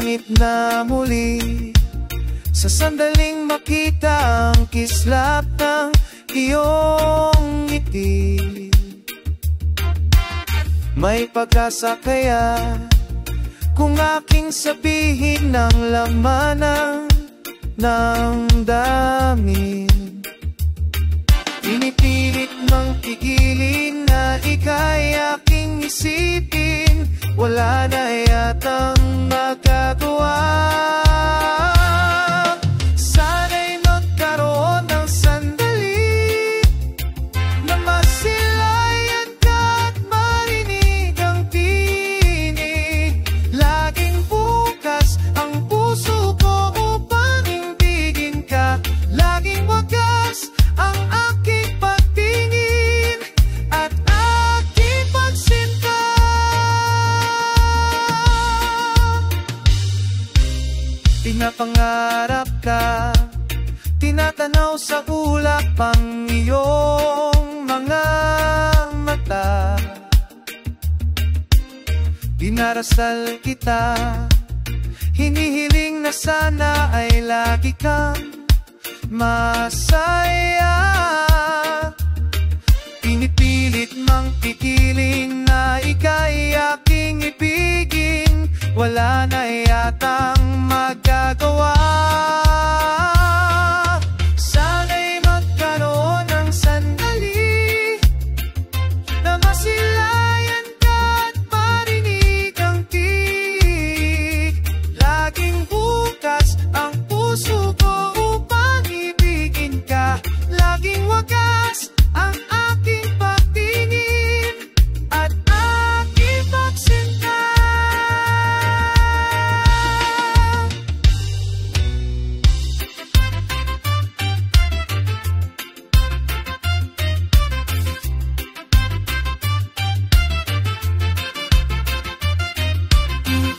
langit na muli, sa sandaling makita ang kislap ng iyong ngiti. May pag-asa kaya kung aking sabihin ng laman ng damdamin? Pinipilit mang pigilin na ika'y aking isipin, wala na yatang magagawa. Sana'y magkaroon ng sandali na masilayan ka at marinig ang tinig. Laging bukas ang puso ko upang ibigin ka, laging wagas ang aking pagtingin at aking pagsinta. Pinapangarap ka, tinatanaw sa ulap ang iyong mga mata. Dinarasal kita, hinihiling na sana ay lagi kang masaya. Pinipilit mang pigiling na ika'y aking ibigin, wala na yatang magagawa. Sana'y magkaroon ng sandali na masilayan ka at marinig ang tinig. Laging bukas ang puso ko upang ibigin ka, laging wagas ang aking pagtingin at aking pagsinta.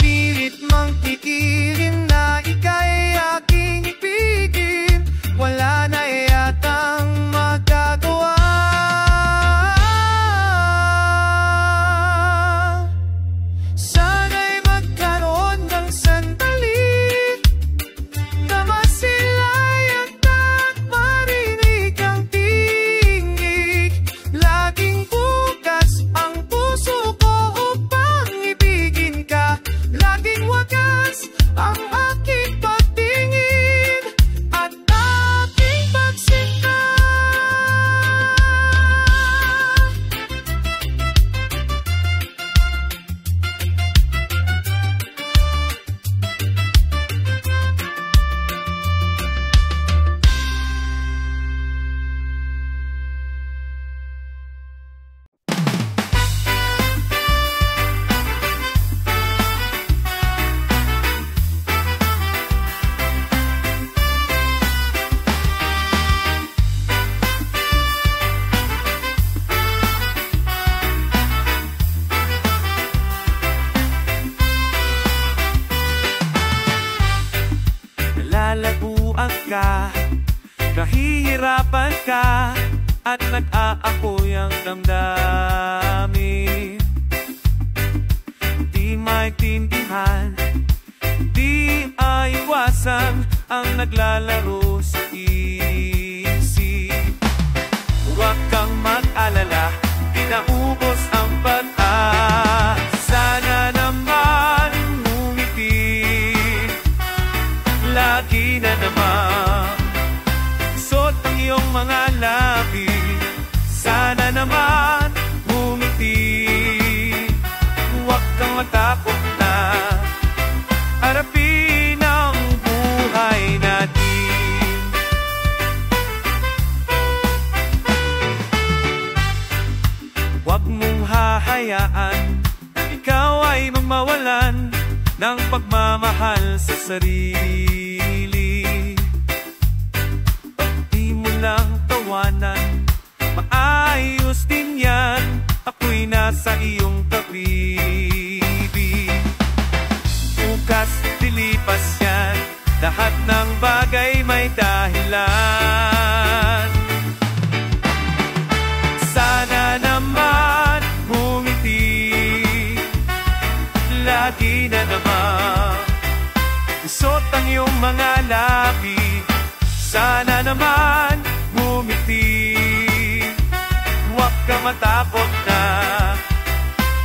Pilit mang pigilim na ika'y aking ibigin, wala na yatang magagawa. Sana'y magkaroon ng sandali na masilayan ka at marinig ang tinig. Laging bukas ang puso ko upang ibigin ka, laging wagas ang aking pagtingin at aking pagsinta. Nalalabuan ka, nahihirapan ka, at nag-aapoy ang damdamin. Di maintindihan, di maiwasan ang naglalaro sa isip. Huwag kang mag-alala, pinaubos ang pag-asa. Sana naman ngumiti, lagi na naman suot ang iyong mga labi. Sana naman ngumiti, huwag kang matakot na harapin ang buhay natin. Huwag mong hahayaan ikaw ay magmawalan ng pagmamahal sa sarili. Di mo lang tawanan, maayos din yan, ako'y nasa iyong tabi. Bukas dilipas yan, lahat ng bagay may dahilan. Sana naman ngumiti, lagi na naman ang iyong mga labi. Sana naman ngumiti. Huwag ka matakot na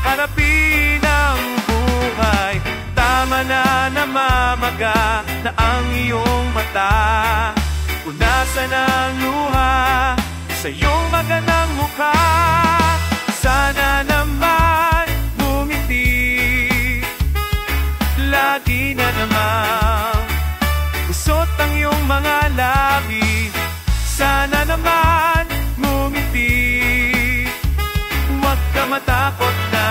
harapin ang buhay. Tama na namamaga na ang iyong mata. Punasan ang luha sa iyong magandang mukha. Sana naman ngumiti. Lagi na naman gusot ang iyong mga labi. Sana naman ngumiti. Huwag ka matakot na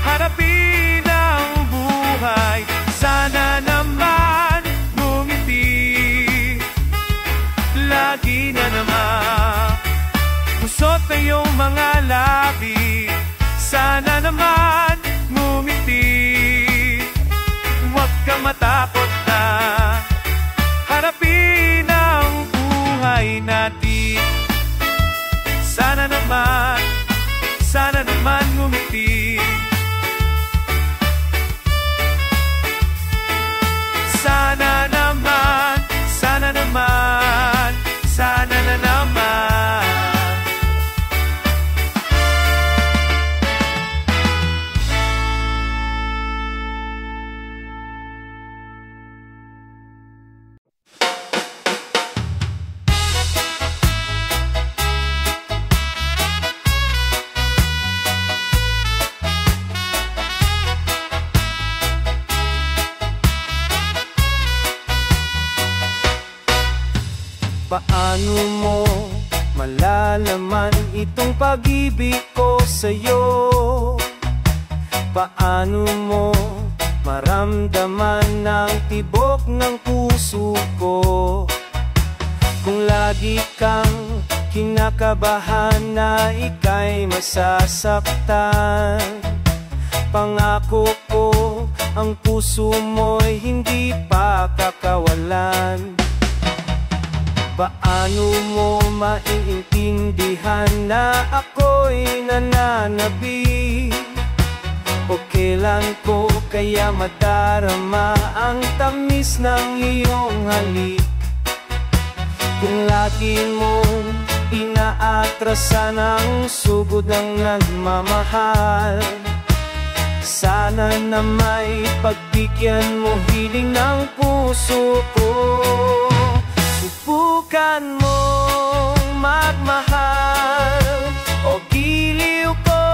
harapin ang buhay. Sana naman ngumiti. Lagi na naman gusot ang iyong mga labi. Sana naman ngumiti. Huwag ka matakot na harapin ang buhay natin. Sana naman ngumiti. Sana naman, sana naman, sana na naman. Paano mo malalaman itong pag-ibig ko sa'yo? Paano mo maramdaman ang tibok ng puso ko? Kung lagi kang kinakabahan na ika'y masasaktan, pangako ko ang puso mo'y hindi pa kakawalan. Paano mo maiintindihan na ako'y nananabi? O kailan ko kaya madarama ang tamis ng iyong halik? Kung lagi mong inaatrasan ang sugod ng nagmamahal, sana na may pagbigyan mo hiling ng puso ko. Subukan mong magmahal o giliw ko,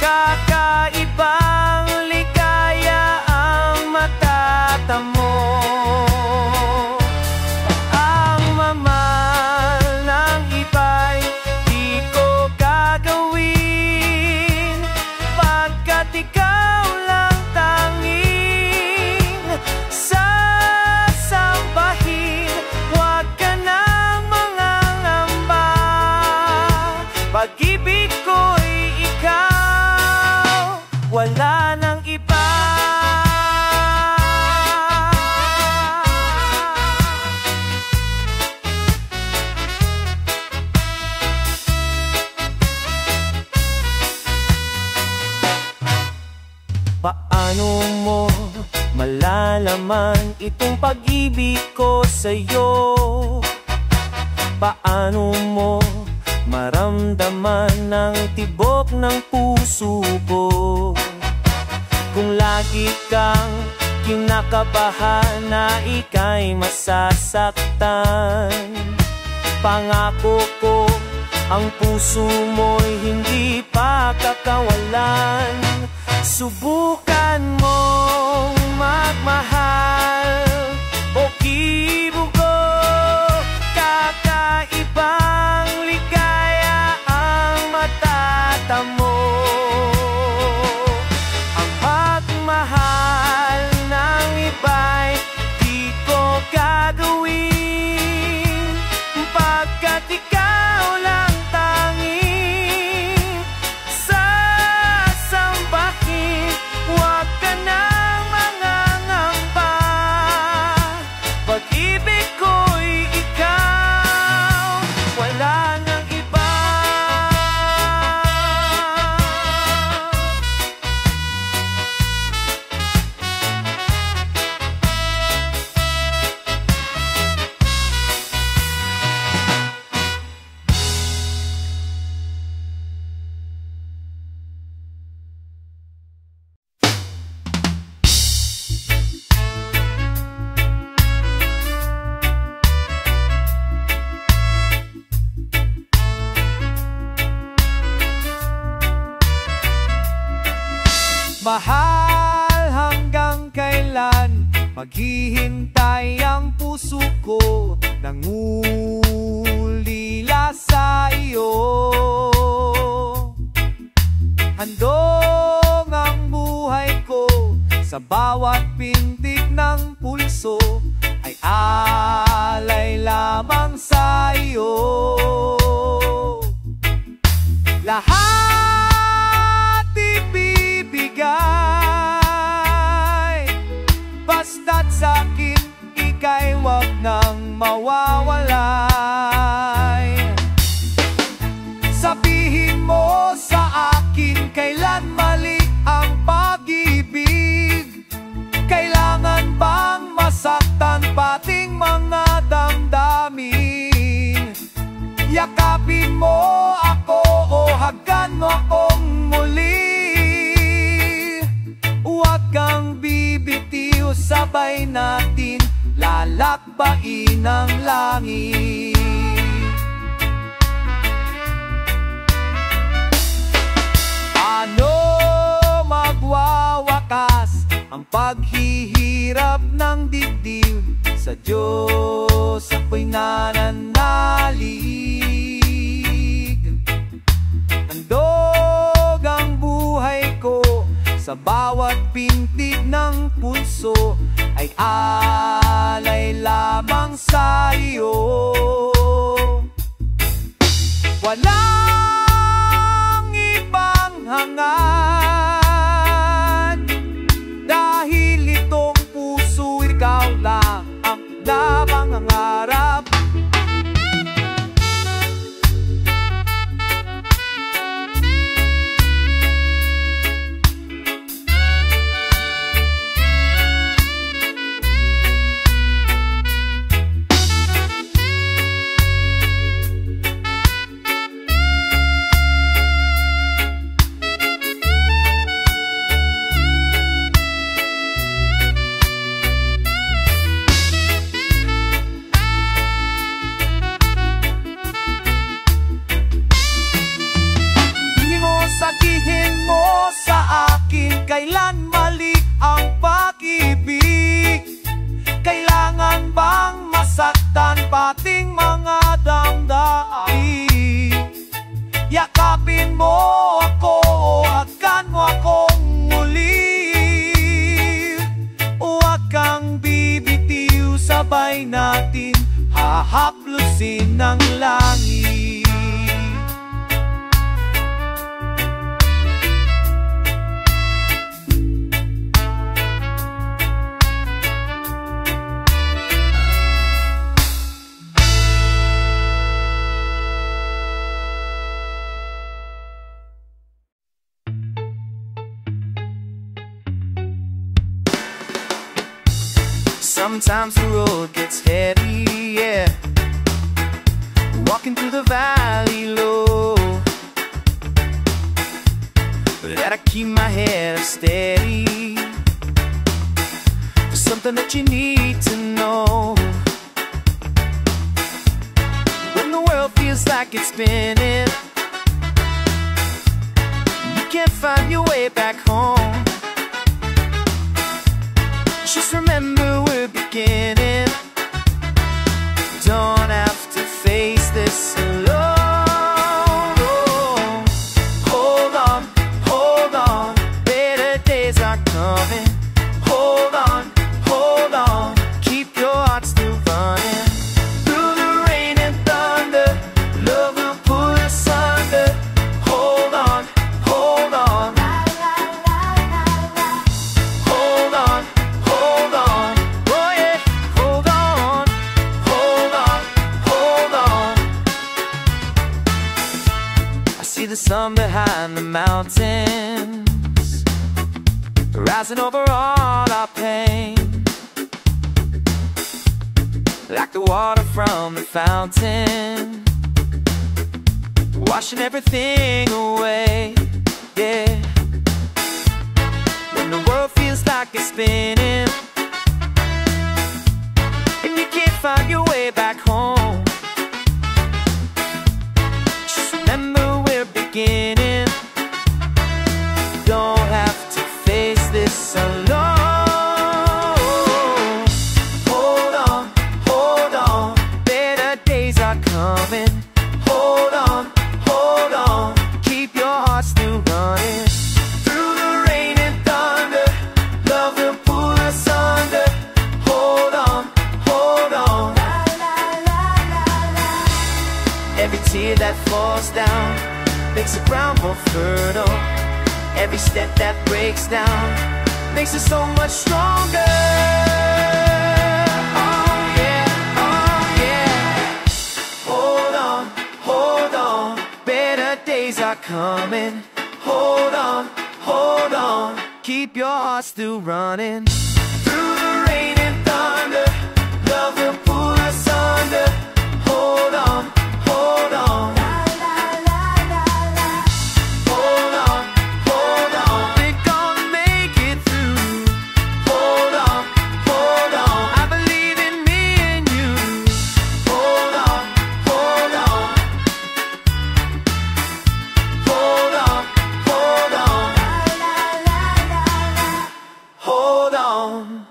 kakaibang ligaya ang matatamo. Ang mamahal ng iba'y di ko gagawin, pagkat ikaw lang tanging sasambahin. Huwag ka nang mangangamba, pag-ibig ko'y ikaw, wala nang iba. Paano mo malalaman itong pag-ibig ko sa'yo? Paano mo maramdaman ang tibok ng puso ko? Kung lagi kang kinakabahan na ika'y masasaktan, pangako ko ang puso mo'y hindi pa kakawalan. Subukan mong magmahal o kibugo, kakaibang ligaya ang matatamo. Ang pagmahal ng iba'y di ko gagawin, pagkat ikaw lang tanging sasambahin. Huwag ka nang mangangamba, Maghihintay ang puso ko, nangulila sa iyo. Handog ang buhay ko, sa bawat pintig ng pulso ay alay lamang sa iyo. Lahat ibibigay, basta't sa'kin ika'y wag nang mawawalay. Sabihin mo sa akin kailan mali ang pag-ibig. Kailangan bang masaktan pating mga damdamin? Yakapin mo ako o hagan mo akong muli. Huwag kang bibitiw, sabay natin lalakbayin ang langit. Ano magwawakas ang paghihirap ng dibdib? Sa Diyos ako'y nananalig. Handog ang buhay ko, sa bawat pintig ng pulso ay alay lamang sa iyo. Walang ibang hangad, dahil itong puso ikaw lang ang napangarap. Sabihin mo sa akin kailan mali ang pag-ibig. Kailangan bang masaktan pating mga damdamin? Yakapin mo ako o hagan mo akong muli. Huwag kang bibitiw, sabay natin hahaplusin ng langit. Sometimes the road gets heavy, yeah. Walking through the valley low, but I keep my head up steady. There's something that you need to know. When the world feels like it's spinning, you can't find your way back home. Just remember we're beginning. Don't have to face this alone. Hold on, better days are coming. Hold on, keep your heart still running. Through the rain and thunder, love will pull us under. Hold on, hold on. The sun behind the mountains, rising over all our pain, like the water from the fountain, washing everything away, yeah. When the world feels like it's spinning, and you can't find your way back home, just remember beginning. Don't have to face this alone. tear that falls down makes the ground more fertile. Every step that breaks down makes it so much stronger. Oh yeah, oh yeah. Hold on, better days are coming. Hold on, keep your heart still running. Through the rain and thunder, love will pull us under. Hold on, hold on. Hold on, we're gonna make it through. Hold on, I believe in me and you. Hold on, hold on. Hold on, hold on. Hold on.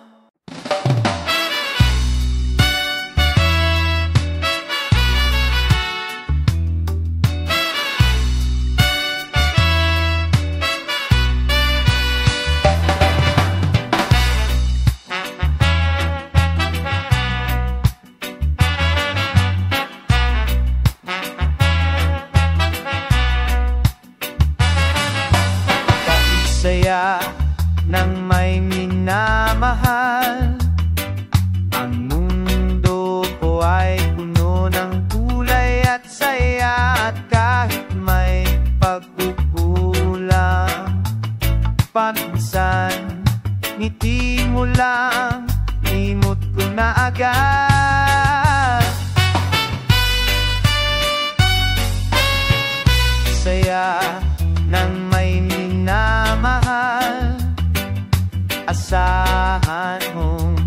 Saya ng may minamahal. Ang mundo ko ay puno ng kulay at saya. At kahit may pagkukulang, paminsan ngiti mo lang, limot ko na agad. Saya ng may minamahal, asahan mong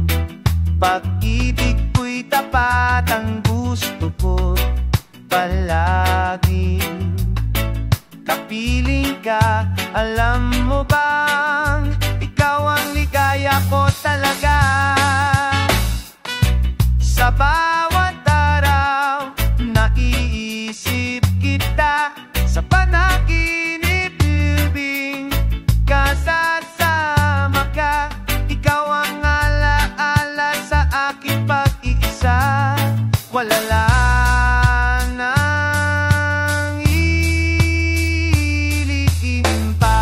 pag-ibig ko'y tapat. Ang gusto ko palaging kapiling ka. Alam mo bang ikaw ang ligaya ko talaga? Sa bawat araw naiisip kita, sa panaginip kasasama ka. Ikaw ang alaala sa aking pag-iisa. Wala nang iliin pa.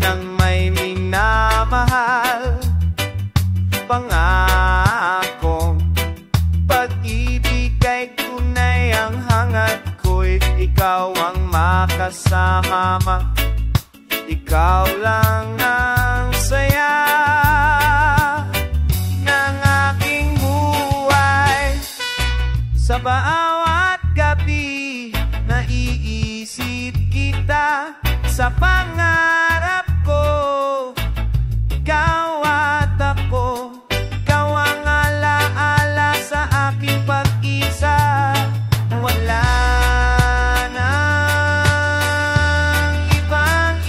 Nang may minamahal, pangako pag-ibig ay tunay. Ang hangad ko'y ikaw ang makasama. Ikaw lang ang saya ng aking buhay. Sa bawat gabi naiisip kita. Sa pangarap ko, ikaw at ako. Ikaw ang alaala sa aking pag-isa. Wala nang ibang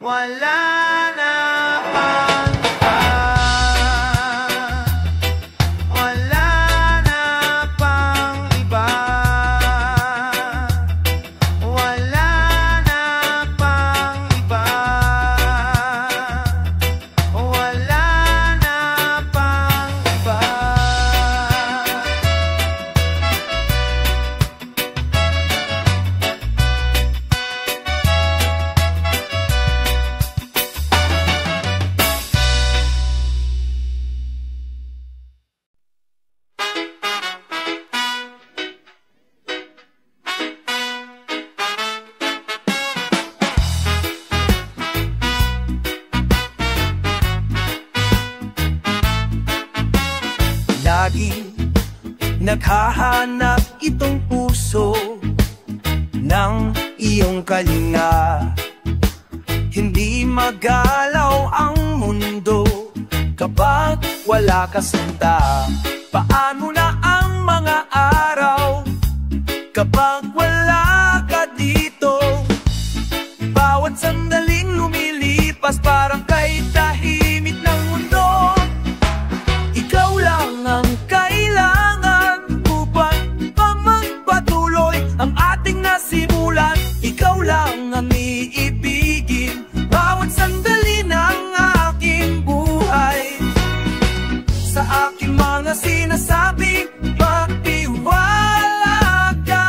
wala na pang iba. Wala na pang iba. Lagi naghahanap itong puso ng iyong kalinga. Hindi magalaw ang mundo kapag wala ka sinta. Paano na ang mga araw kapag wala ka dito? Bawat sandaling lumilipas parang kay tahimik ng mundo. Ikaw lang ang kailangan upang magpatuloy ang ating nasimulan. Ikaw lang ang iibigin bawat sandali ng aking buhay. Sa aking mga sinasabi, magtiwala ka.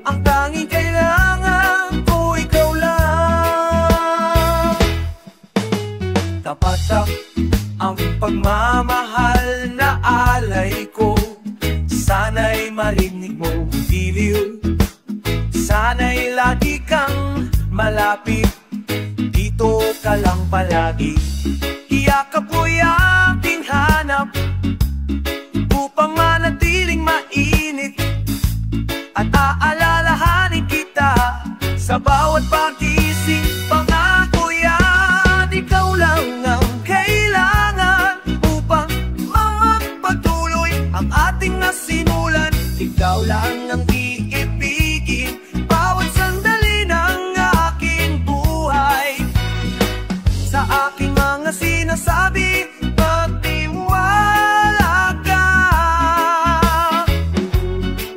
Ang tanging kailangan ko, ikaw lang. Tapat ang pagmamahal na alay ko. Sana'y marinig mo, biliw. Sana'y lagi kang malapit. Dito ka lang palagi. Iyakap mo'y aking hanap upang manatiling mainit. At aalalahanin kita sa bawat pagising. Pangako yan, ikaw lang ang kailangan upang magpatuloy ang ating nasimulan. Ikaw lang ang iibigin bawat sandali ng aking buhay. Sa aking mga sinasabi, magtiwala ka.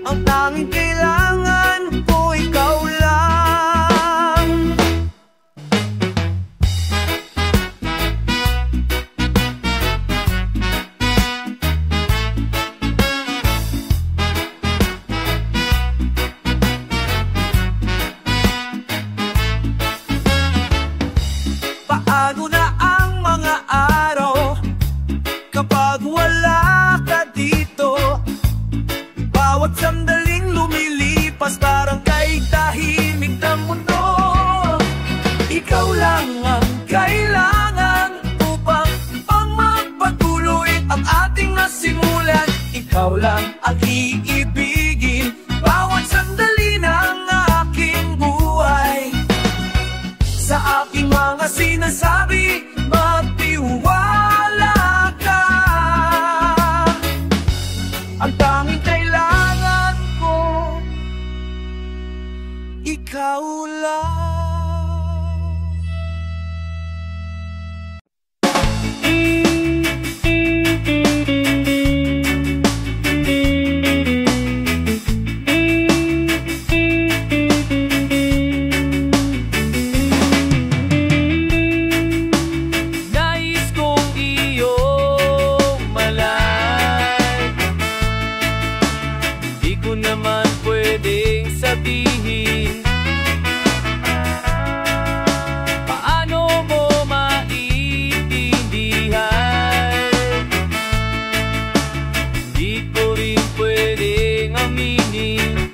Ang tanging kailangan ko, ikaw lang. Paano na ang mga araw kapag wala ka dito? Bawat sandaling lumilipas parang kay tahimik ng mundo. Ikaw lang ang kailangan upang magpatuloy ang ating nasimulan. Ikaw lang ang iibigin bawat sandali ng aking buhay. Sa aking mga sinasabi, magtiwala ka. Ang tanging kailangan ko, ikaw lang. Nais kong iyong malay. Di ko naman pwedeng sabihin paano mo maintindihan. Di ko rin pwedeng aminin.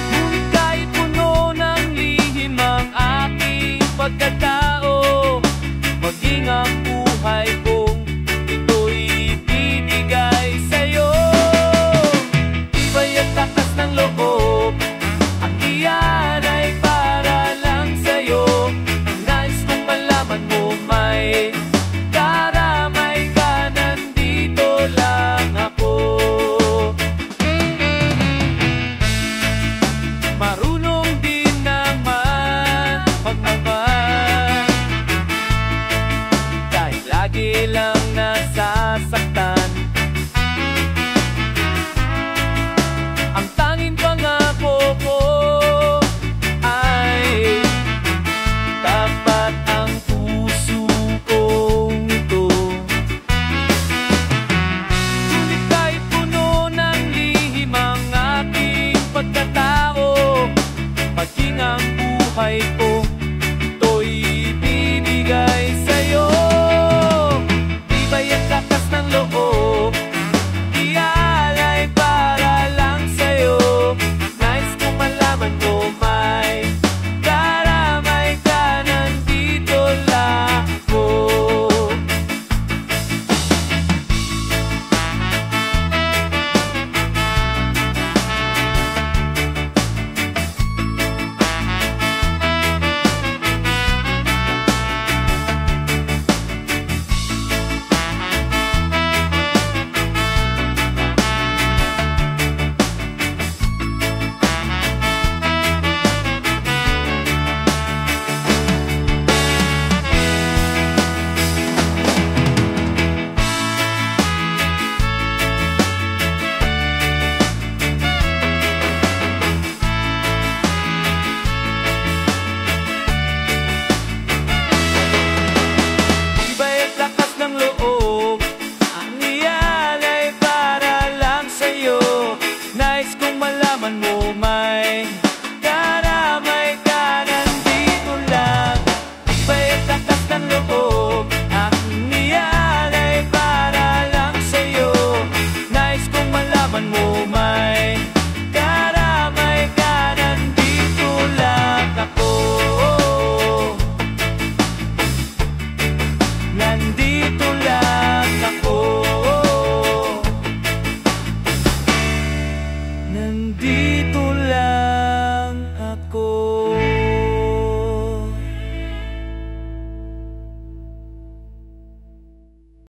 Ngunit kahit puno ng lihim ang aking pagkatao, maging ang buhay kong ito'y ibibigay sa'yo. Tibay at takas ng loob man mo man